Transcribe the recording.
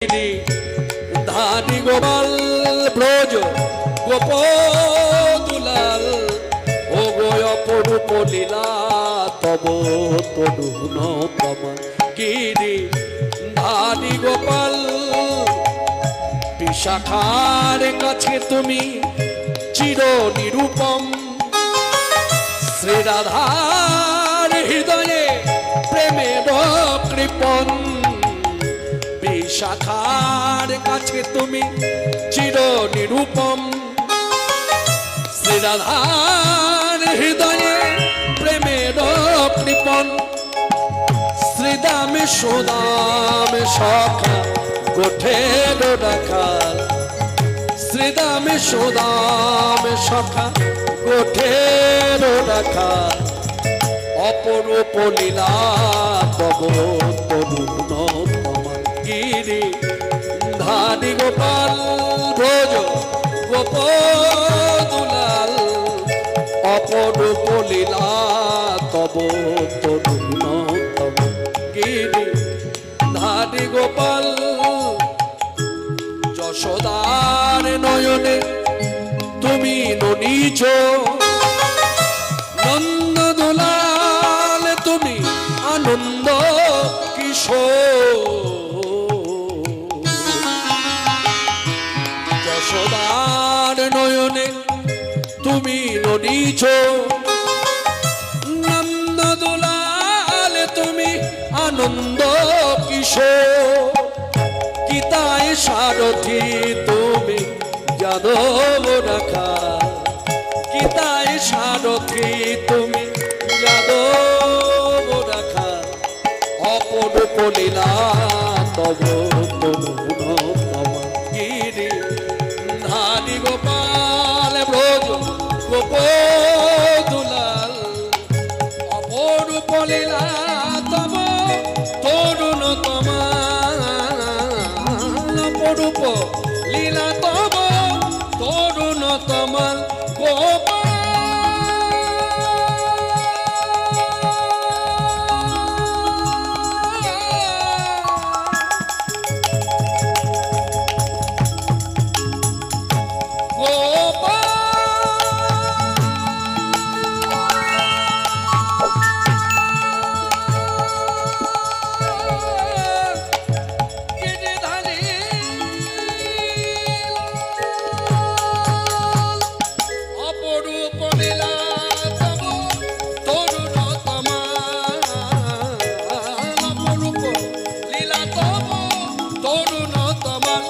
ধানি গোপাল ব্রজ গোপদুলাল ও গো অপরূপ লীলা তব তরুণ তমা গিরি ধানি গোপাল বিশাখার কাছে তুমি চির নিরূপম শ্রী রাধার হৃদয়ে প্রেমের কৃপণ বিশাখার কাছে তুমি চির নিরূপম শ্রী রাধার হৃদয়ে প্রেমের কৃপণ শ্রীদামে সুদামে সখা গোঠের রাখাল শ্রীদামে সুদামে সখা গোঠের রাখাল অপরূপ লীলা তব তরুণ গিরি ধানি গোপাল ব্রজ গোপদুলাল অপরূপ লীলা তব তরুণ গিরি ধানি গোপাল যশোদার নয়নে তুমি ননীচ নন্দ দুলাল তুমি আনন্দ কিশোর যশোদার নয়নে তুমি ননীচ নন্দ দুলাল তুমি আনন্দ কিশোর গীতায় সারথি তুমি যাদব রাখা গীতায় সারথি তুমি যাদব রাখা অপরূপ লীলা তব তরুণ গিরি ধানি গোপাল ব্রজ গোপদুলাল অপরূপ লীলা তব তরুণ অপরূপ লীলা তব তরুণ তমাল গোপাল লীলা তব তরুণ তমাল